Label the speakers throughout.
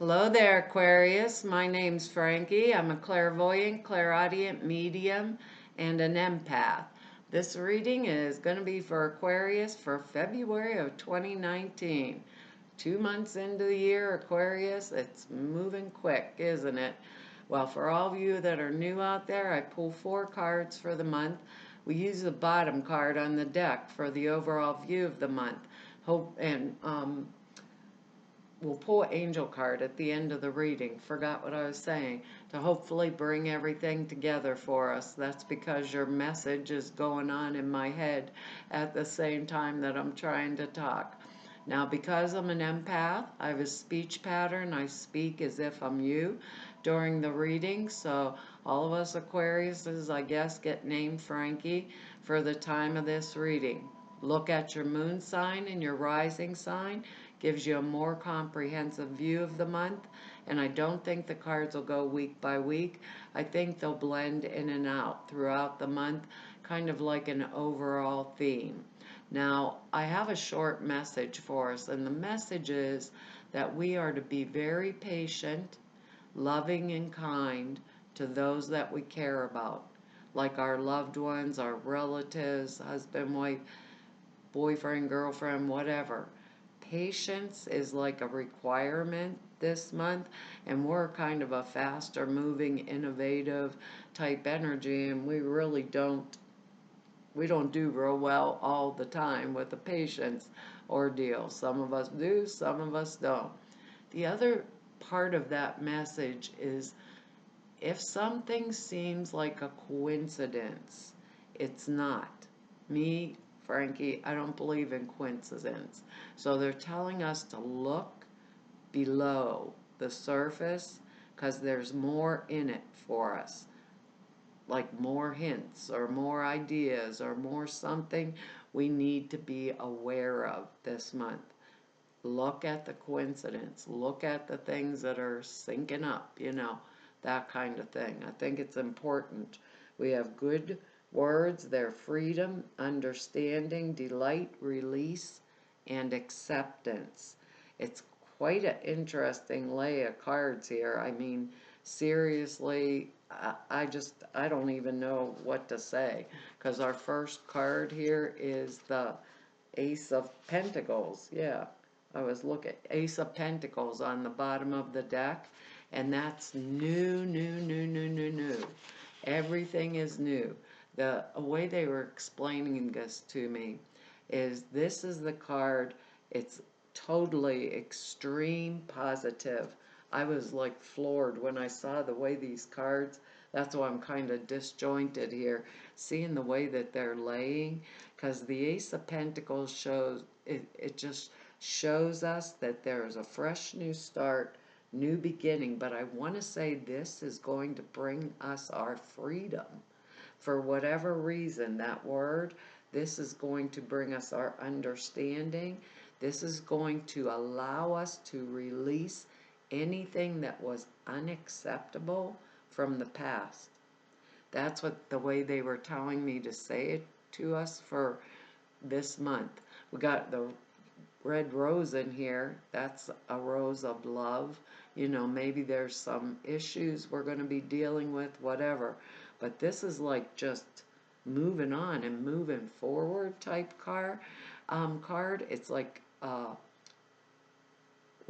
Speaker 1: Hello there, Aquarius. My name's Frankie. I'm a clairvoyant, clairaudient medium, and an empath. This reading is going to be for Aquarius for February of 2019. 2 months into the year, Aquarius, it's moving quick, isn't it? Well, for all of you that are new out there, I pull 4 cards for the month. We use the bottom card on the deck for the overall view of the month. Hope and we'll pull an angel card at the end of the reading. Forgot what I was saying. To hopefully bring everything together for us. That's because your message is going on in my head at the same time that I'm trying to talk. Now, because I'm an empath, I have a speech pattern. I speak as if I'm you during the reading. So all of us Aquariuses, I guess, get named Frankie for the time of this reading. Look at your moon sign and your rising sign. Gives you a more comprehensive view of the month. And I don't think the cards will go week by week. I think they'll blend in and out throughout the month, kind of like an overall theme. Now, I have a short message for us, and the message is that we are to be very patient, loving, and kind to those that we care about, like our loved ones, our relatives, husband, wife, boyfriend, girlfriend, whatever. Patience is like a requirement this month, and we're kind of a faster moving, innovative type energy, and we don't do real well all the time with the patience ordeal. Some of us do, some of us don't. The other part of that message is if something seems like a coincidence, it's not. Me, Frankie, I don't believe in coincidence. So they're telling us to look below the surface because there's more in it for us. Like more hints or more ideas or more something we need to be aware of this month. Look at the coincidence. Look at the things that are syncing up, that kind of thing. I think it's important. We have good words. They're freedom, understanding, delight, release, and acceptance. It's quite an interesting lay of cards here. I mean, seriously, I don't even know what to say, because our first card here is the Ace of Pentacles. Yeah, I was looking, Ace of Pentacles on the bottom of the deck, and that's new, new, new, new, new, new. Everything is new. The way they were explaining this to me is this is the card, it's totally extreme positive. I was like floored when I saw the way these cards, that's why I'm kind of disjointed here, seeing the way that they're laying, because the Ace of Pentacles shows, it just shows us that there is a fresh new start, new beginning, but I want to say this is going to bring us our freedom. For whatever reason, that word, this is going to bring us our understanding. This is going to allow us to release anything that was unacceptable from the past. That's what the way they were telling me to say it to us for this month. We got the red rose in here. That's a rose of love. Maybe there's some issues we're going to be dealing with, whatever. But this is like just moving on and moving forward type card. It's like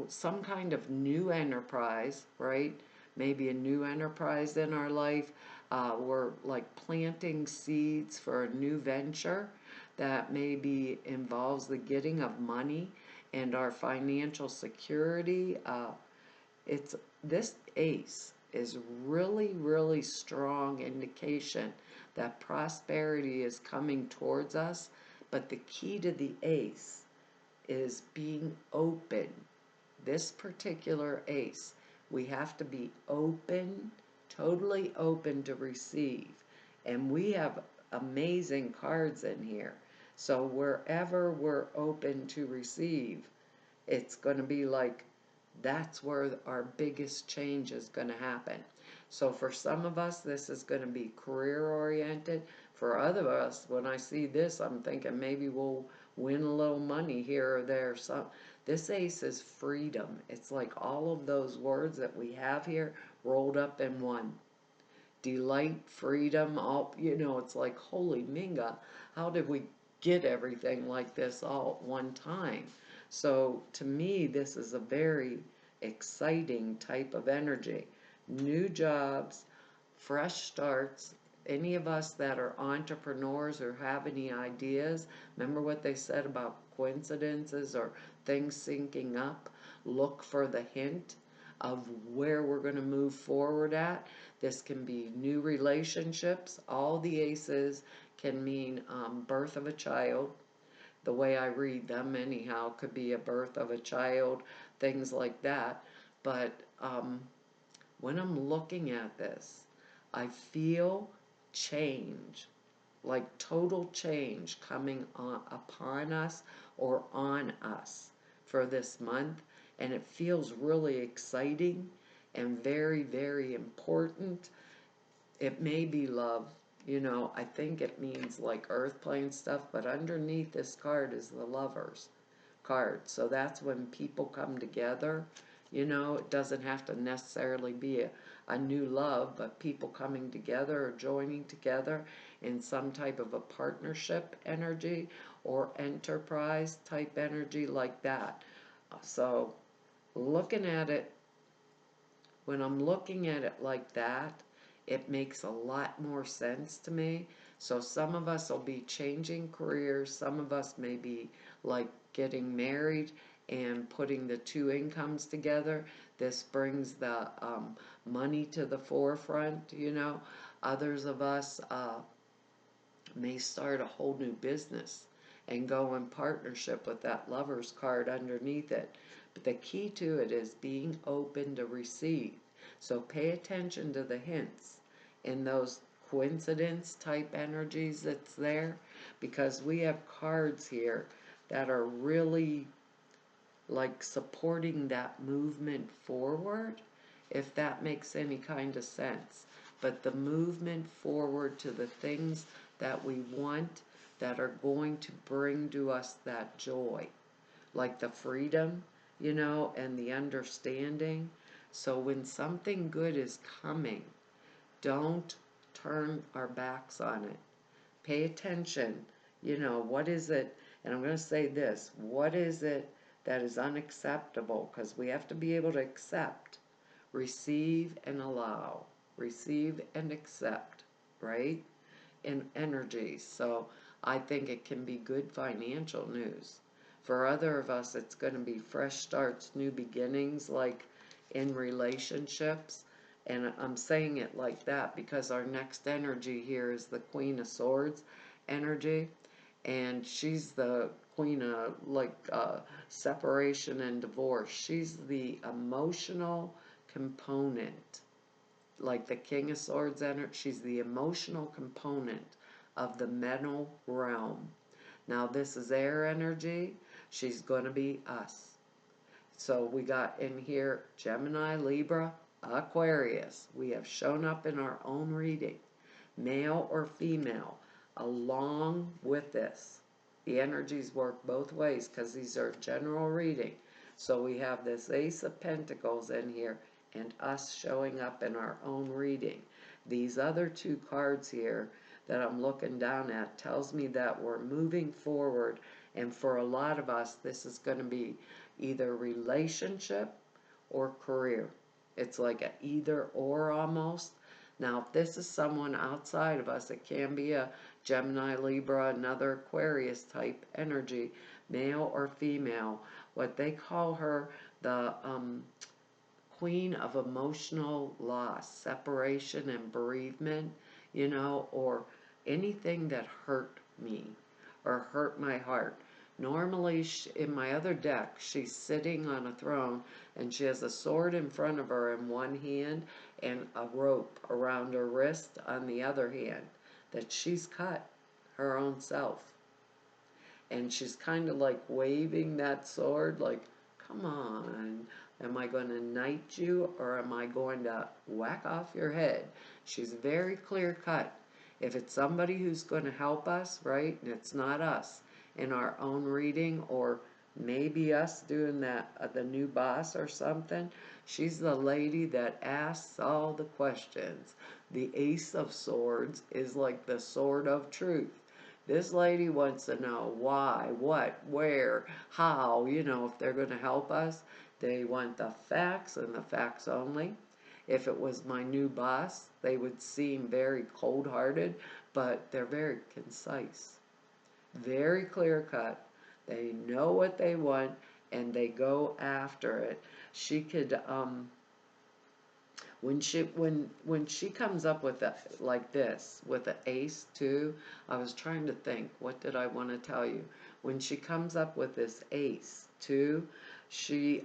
Speaker 1: some kind of new enterprise, right? Maybe a new enterprise in our life. We're like planting seeds for a new venture that maybe involves the getting of money and our financial security. It's this ace is really, really strong indication that prosperity is coming towards us. But the key to the ace is being open. This particular ace, we have to be open, totally open to receive. And we have amazing cards in here. So wherever we're open to receive, it's going to be like that's where our biggest change is going to happen. So for some of us, this is going to be career oriented. For other of us, when I see this, I'm thinking maybe we'll win a little money here or there. So This ace is freedom. It's like all of those words that we have here rolled up in one. Delight, freedom, all, it's like, holy minga, how did we get everything like this all at one time? So to me, this is a very exciting type of energy. New jobs, fresh starts. Any of us that are entrepreneurs or have any ideas, remember what they said about coincidences or things syncing up? Look for the hint of where we're going to move forward at. This can be new relationships. All the aces can mean birth of a child. The way I read them, anyhow, could be a birth of a child, things like that. But when I'm looking at this, I feel change, like total change coming upon us or on us for this month. And it feels really exciting and very, very important. It may be love. I think it means like earth plane stuff, but underneath this card is the Lovers card. So that's when people come together. It doesn't have to necessarily be a new love, but people coming together or joining together in some type of a partnership energy or enterprise type energy like that. So looking at it, when I'm looking at it like that, it makes a lot more sense to me. So some of us will be changing careers, some of us may be like getting married and putting the two incomes together. This brings the money to the forefront. Others of us may start a whole new business and go in partnership with that Lover's card underneath it. But the key to it is being open to receive. So pay attention to the hints in those coincidence type energies that's there, because we have cards here that are really like supporting that movement forward, if that makes any kind of sense. But the movement forward to the things that we want that are going to bring to us that joy, like the freedom, and the understanding. So when something good is coming, don't turn our backs on it. Pay attention. What is it? And I'm going to say this, what is it that is unacceptable? Because we have to be able to accept, receive, and allow. Receive and accept, right? In energies. So I think it can be good financial news. For other of us, it's going to be fresh starts, new beginnings, like in relationships. And I'm saying it like that because our next energy here is the Queen of Swords energy. And she's the queen of separation and divorce. She's the emotional component. Like the King of Swords energy, she's the emotional component of the mental realm. Now this is air energy. She's going to be us. So we got in here Gemini, Libra, Aquarius. We have shown up in our own reading, male or female, along with this. The energies work both ways because these are general reading. So we have this Ace of Pentacles in here and us showing up in our own reading. These other two cards here that I'm looking down at tells me that we're moving forward, and for a lot of us this is going to be either relationship or career. It's like a either or almost. Now if this is someone outside of us, it can be a Gemini, Libra, another Aquarius type energy, male or female. What they call her the Queen of emotional loss, separation and bereavement, or anything that hurt me or hurt my heart. Normally, in my other deck, she's sitting on a throne and she has a sword in front of her in one hand and a rope around her wrist on the other hand that she's cut her own self. And she's kind of like waving that sword like, come on, am I going to knight you or am I going to whack off your head? She's very clear cut. If it's somebody who's going to help us, right, and it's not us in our own reading or Maybe us doing that, the new boss or something. She's the lady that asks all the questions. The Ace of Swords is like the sword of truth. This lady wants to know why, what, where, how, if they're going to help us. They want the facts and the facts only. If it was my new boss, they would seem very cold hearted, but they're very concise, very clear cut. They know what they want and they go after it. She could when she comes up with a, like this with an ace too. I was trying to think, what did I want to tell you? When she comes up with this ace too, she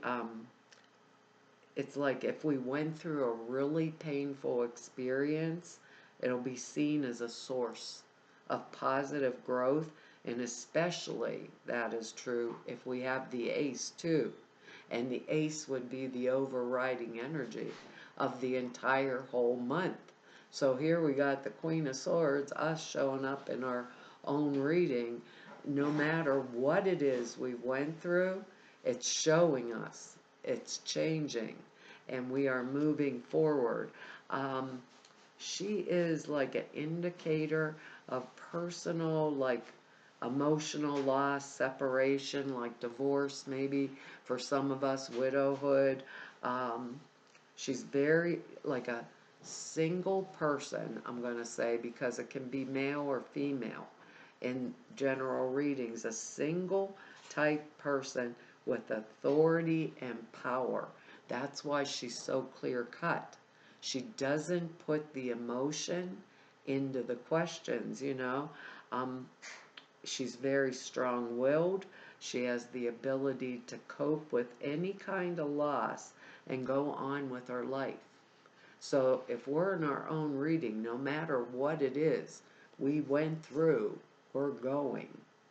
Speaker 1: it's like if we went through a really painful experience, it'll be seen as a source of positive growth, and especially that is true if we have the ace too. And the ace would be the overriding energy of the entire whole month. So here we got the Queen of Swords, us showing up in our own reading. No matter what it is we went through, it's showing us, it's changing, and we are moving forward. She is like an indicator of personal, like emotional loss, separation, like divorce, maybe for some of us, widowhood. Um, she's very like a single person, I'm going to say, because it can be male or female in general readings. A single type person with authority and power. That's why she's so clear cut. She doesn't put the emotion into the questions. Um, she's very strong willed. She has the ability to cope with any kind of loss and go on with her life. So if we're in our own reading, no matter what it is we went through, we're going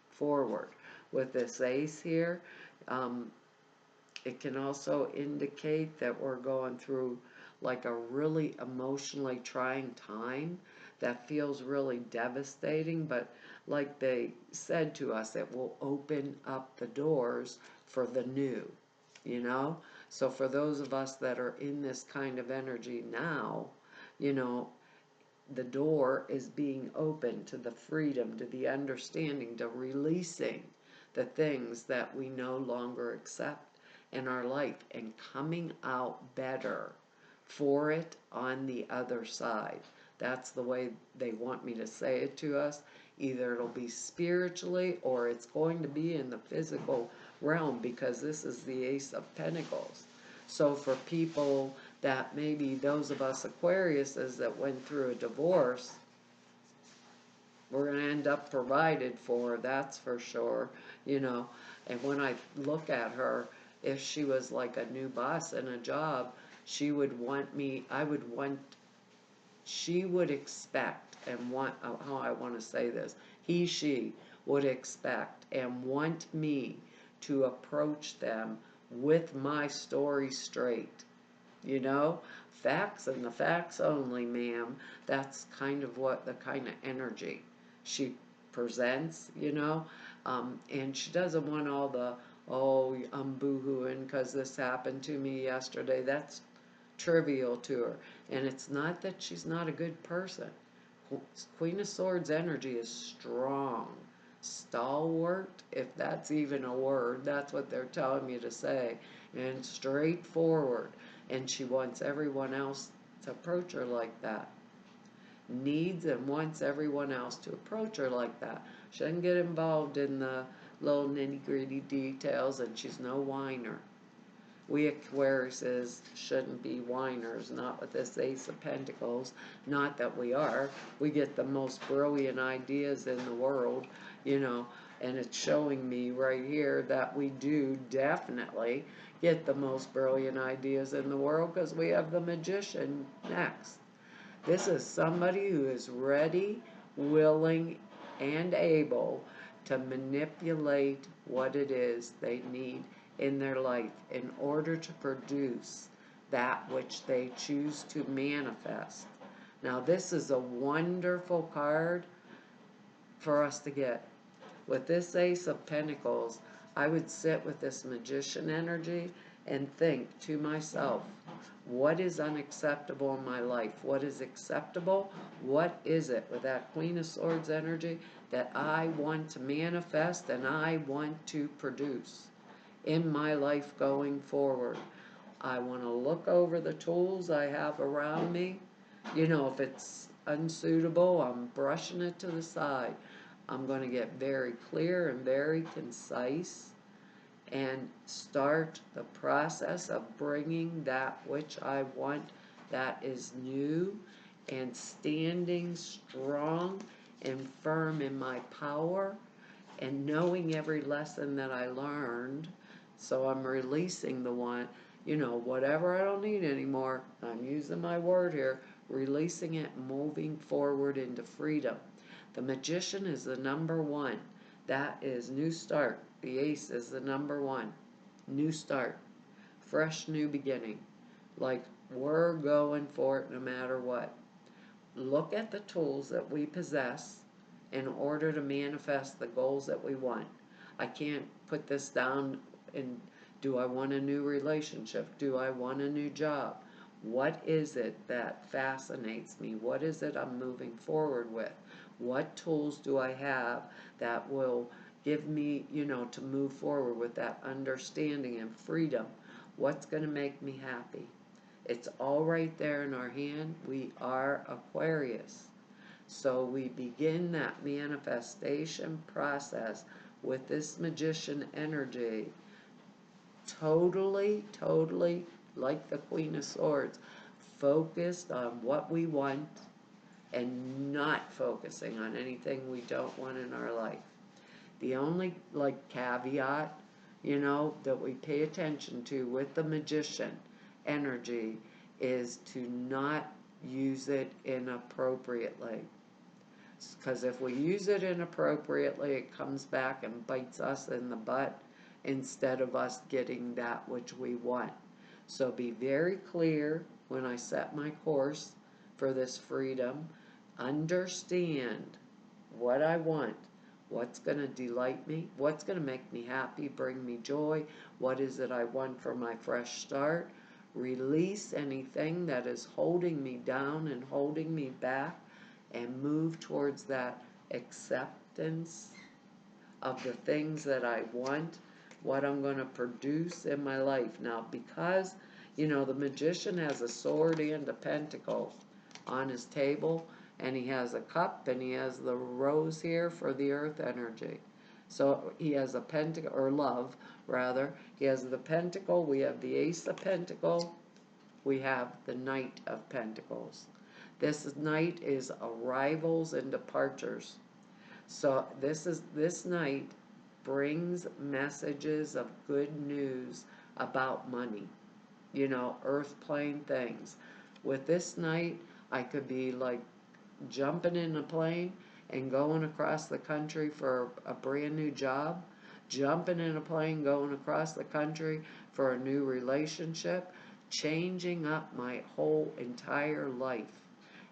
Speaker 1: forward. With this ace here, it can also indicate that we're going through like a really emotionally trying time that feels really devastating, but like they said to us, it will open up the doors for the new. So for those of us that are in this kind of energy now, you know, the door is being opened to the freedom, to the understanding, to releasing the things that we no longer accept in our life and coming out better for it on the other side. That's the way they want me to say it to us. Either it'll be spiritually or it's going to be in the physical realm, because this is the Ace of Pentacles. So for people that maybe those of us Aquariuses that went through a divorce, we're going to end up provided for, that's for sure. And when I look at her, if she was like a new boss in a job, she would want me, she would expect and want, how I want to say this, she would expect and want me to approach them with my story straight. Facts and the facts only, ma'am. That's kind of what the kind of energy she presents. And she doesn't want all the, oh, I'm boo-hooing because this happened to me yesterday. That's trivial to her. And it's not that she's not a good person. Queen of Swords energy is strong, stalwart, if that's even a word. That's what they're telling me to say. And straightforward. And she wants everyone else to approach her like that. Needs and wants everyone else to approach her like that. She doesn't get involved in the little nitty-gritty details, and she's no whiner. We Aquariuses shouldn't be whiners, not with this Ace of Pentacles. Not that we are. We get the most brilliant ideas in the world, and it's showing me right here that we do definitely get the most brilliant ideas in the world, because we have the Magician next. This is somebody who is ready, willing, and able to manipulate what it is they need in their life in order to produce that which they choose to manifest. Now, this is a wonderful card for us to get. With this Ace of Pentacles, I would sit with this Magician energy and think to myself, what is unacceptable in my life? What is acceptable? What is it with that Queen of Swords energy that I want to manifest and I want to produce in my life going forward? I want to look over the tools I have around me. You know, if it's unsuitable, I'm brushing it to the side. I'm going to get very clear and very concise and start the process of bringing that which I want that is new and standing strong and firm in my power and knowing every lesson that I learned. So I'm releasing the one, you know, whatever I don't need anymore, I'm using my word here, releasing it, moving forward into freedom. The Magician is the number one. That is new start. The Ace is the number one. New start. Fresh new beginning. Like we're going for it no matter what. Look at the tools that we possess in order to manifest the goals that we want. I can't put this down in, do I want a new relationship? Do I want a new job? What is it that fascinates me? What is it I'm moving forward with? What tools do I have that will give me, you know, to move forward with that understanding and freedom? What's going to make me happy? It's all right there in our hand. We are Aquarius. So we begin that manifestation process with this Magician energy, totally, totally like the Queen of Swords, focused on what we want and not focusing on anything we don't want in our life. The only like caveat, you know, that we pay attention to with the Magician energy is to not use it inappropriately. Because if we use it inappropriately, it comes back and bites us in the butt instead of us getting that which we want. So be very clear when I set my course for this freedom. Understand what I want, what's going to delight me, what's going to make me happy, bring me joy, what is it I want for my fresh start. Release anything that is holding me down and holding me back and move towards that acceptance of the things that I want, what I'm going to produce in my life. Now, because, you know, the Magician has a sword and a pentacle on his table, and he has a cup, and he has the rose here for the earth energy. So he has a pentacle, or love, rather. He has the pentacle, we have the Ace of Pentacles, we have the Knight of Pentacles. This night is arrivals and departures. So this night brings messages of good news about money, you know, earth plane things. With this night, I could be like jumping in a plane and going across the country for a brand new job, jumping in a plane, going across the country for a new relationship, changing up my whole entire life.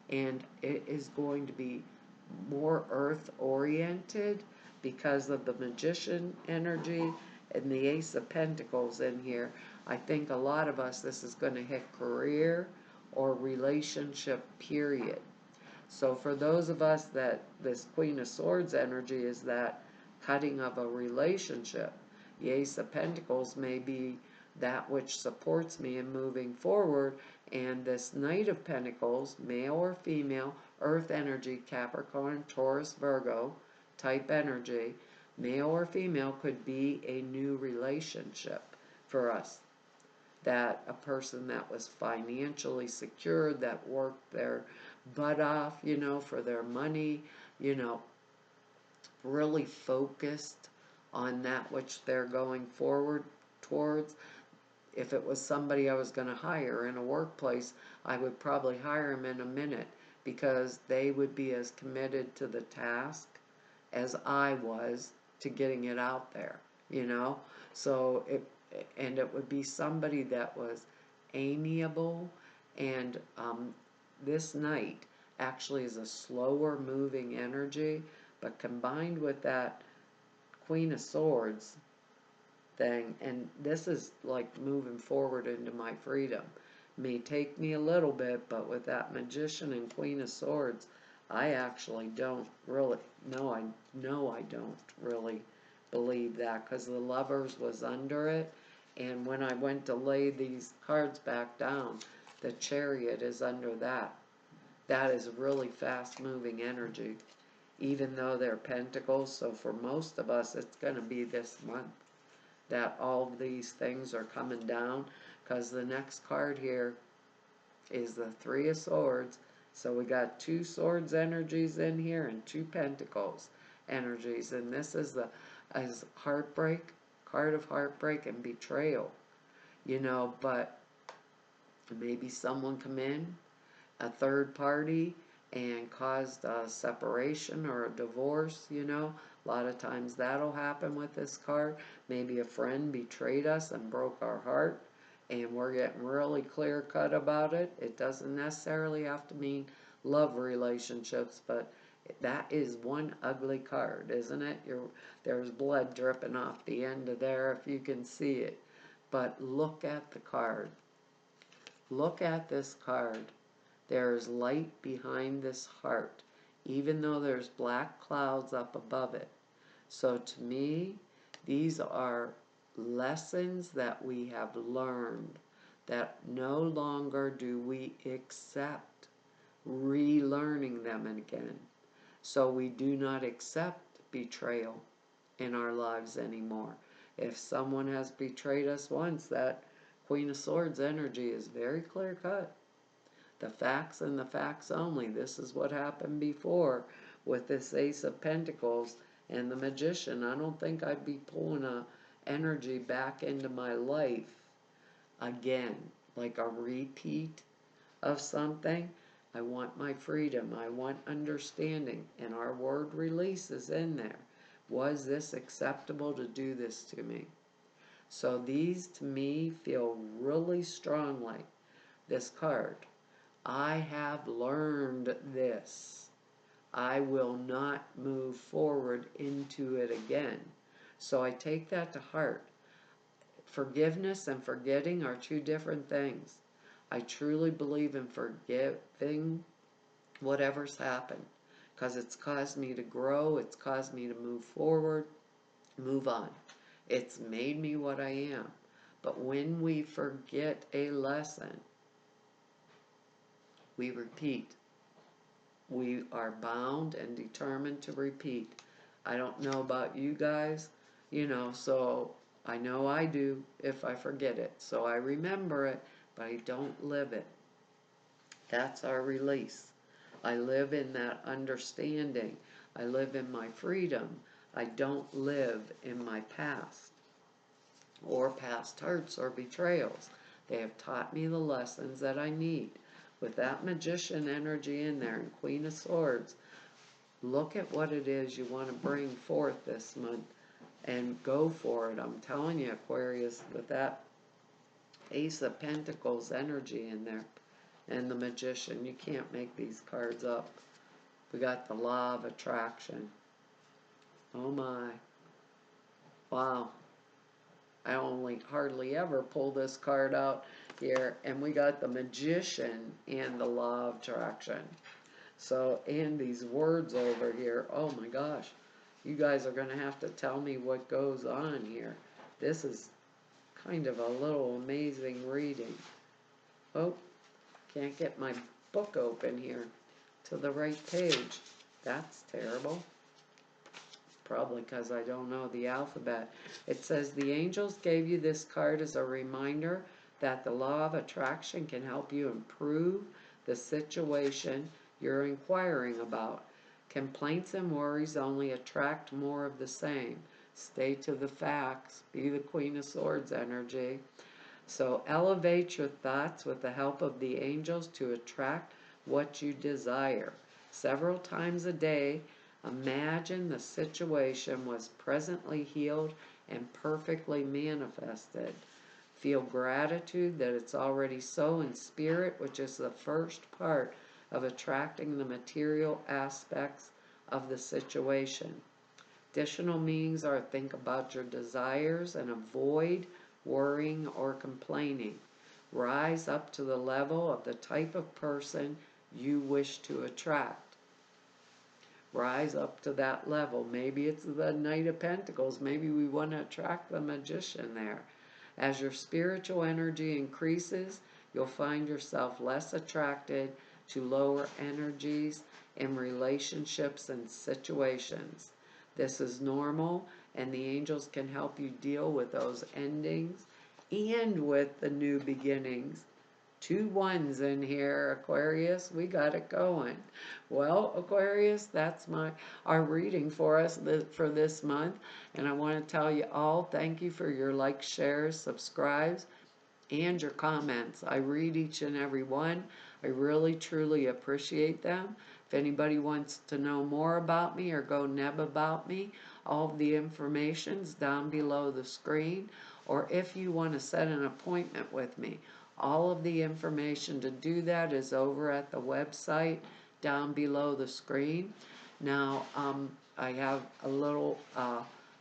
Speaker 1: And it is going to be more earth oriented because of the Magician energy and the Ace of Pentacles in here. I think a lot of us, this is going to hit career or relationship period. So for those of us that this Queen of Swords energy is that cutting of a relationship, the Ace of Pentacles may be that which supports me in moving forward, and this Knight of Pentacles, male or female, earth energy, Capricorn, Taurus, Virgo type energy, male or female, could be a new relationship for us. That a person that was financially secured, that worked their butt off, you know, for their money, you know, really focused on that which they're going forward towards. If it was somebody I was going to hire in a workplace, I would probably hire them in a minute because they would be as committed to the task as I was to getting it out there, you know? So it would be somebody that was amiable, and this night actually is a slower moving energy, but combined with that Queen of Swords, thing. And this is like moving forward into my freedom. May take me a little bit, but with that Magician and Queen of Swords, I actually don't really, no, I don't really believe that, because the Lovers was under it. And when I went to lay these cards back down, the Chariot is under that. That is really fast moving energy, even though they're Pentacles. So for most of us, it's going to be this month that all of these things are coming down, because the next card here is the Three of Swords. So we got two Swords energies in here and two Pentacles energies, and this is the heartbreak, card of heartbreak and betrayal, but maybe someone come in, a third party, and caused a separation or a divorce. A lot of times that'll happen with this card. Maybe a friend betrayed us and broke our heart, and we're getting really clear cut about it. It doesn't necessarily have to mean love relationships, but that is one ugly card, isn't it? There's blood dripping off the end of there if you can see it. But look at the card. Look at this card. There's light behind this heart, even though there's black clouds up above it. So to me, these are lessons that we have learned, that no longer do we accept relearning them again. So we do not accept betrayal in our lives anymore. If someone has betrayed us once, that Queen of Swords energy is very clear cut. The facts and the facts only. This is what happened before with this Ace of Pentacles and the Magician. I don't think I'd be pulling a energy back into my life again, like a repeat of something. I want my freedom. I want understanding. And our word release is in there. Was this acceptable to do this to me? So these, to me, feel really strongly. This card. I have learned this. I will not move forward into it again. So I take that to heart. Forgiveness and forgetting are two different things. I truly believe in forgiving whatever's happened, because it's caused me to grow, it's caused me to move forward, move on. It's made me what I am. But when we forget a lesson, we repeat. We are bound and determined to repeat. I don't know about you guys, so I know I do if I forget it. So I remember it, but I don't live it. That's our release. I live in that understanding. I live in my freedom. I don't live in my past or past hurts or betrayals. They have taught me the lessons that I need. With that Magician energy in there and Queen of Swords, look at what it is you want to bring forth this month and go for it. I'm telling you, Aquarius, with that Ace of Pentacles energy in there and the Magician, you can't make these cards up. We got the Law of Attraction. Oh my. Wow. I only hardly ever pull this card out here, and we got the Magician and the Law of Attraction. So, and these words over here, oh my gosh, you guys are going to have to tell me what goes on here. This is kind of a little amazing reading. Oh, can't get my book open here to the right page. That's terrible. Probably because I don't know the alphabet. It says, the angels gave you this card as a reminder that the law of attraction can help you improve the situation you're inquiring about. Complaints and worries only attract more of the same. Stay to the facts. Be the Queen of Swords energy. So elevate your thoughts with the help of the angels to attract what you desire. Several times a day, imagine the situation was presently healed and perfectly manifested. Feel gratitude that it's already so in spirit, which is the first part of attracting the material aspects of the situation. Additional meanings are think about your desires and avoid worrying or complaining. Rise up to the level of the type of person you wish to attract. Rise up to that level. Maybe it's the Knight of Pentacles. Maybe we want to attract the Magician there. As your spiritual energy increases, you'll find yourself less attracted to lower energies in relationships and situations. This is normal, and the angels can help you deal with those endings and with the new beginnings. 2 ones in here, Aquarius. We got it going. Well, Aquarius, that's our reading for us for this month. And I want to tell you all, thank you for your likes, shares, subscribes, and your comments. I read each and every one. I really, truly appreciate them. If anybody wants to know more about me or go neb about me, all of the information's down below the screen. Or if you want to set an appointment with me, all of the information to do that is over at the website down below the screen. Now, I have a little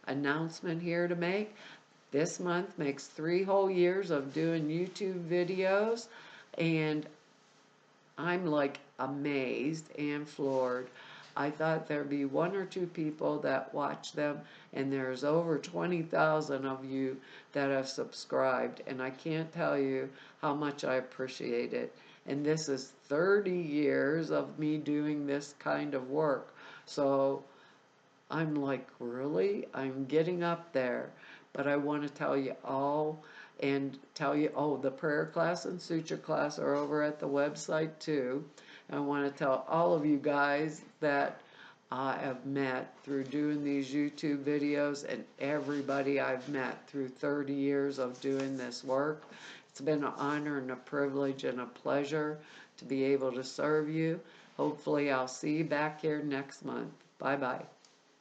Speaker 1: announcement here to make. This month makes 3 whole years of doing YouTube videos, and I'm like amazed and floored. I thought there'd be 1 or 2 people that watch them, and there's over 20,000 of you that have subscribed, and I can't tell you how much I appreciate it. And this is 30 years of me doing this kind of work. So I'm like, really? I'm getting up there. But I want to tell you all, and tell you, oh, the prayer class and suture class are over at the website too. And I want to tell all of you guys that I have met through doing these YouTube videos, and everybody I've met through 30 years of doing this work. It's been an honor and a privilege and a pleasure to be able to serve you. Hopefully I'll see you back here next month. Bye-bye.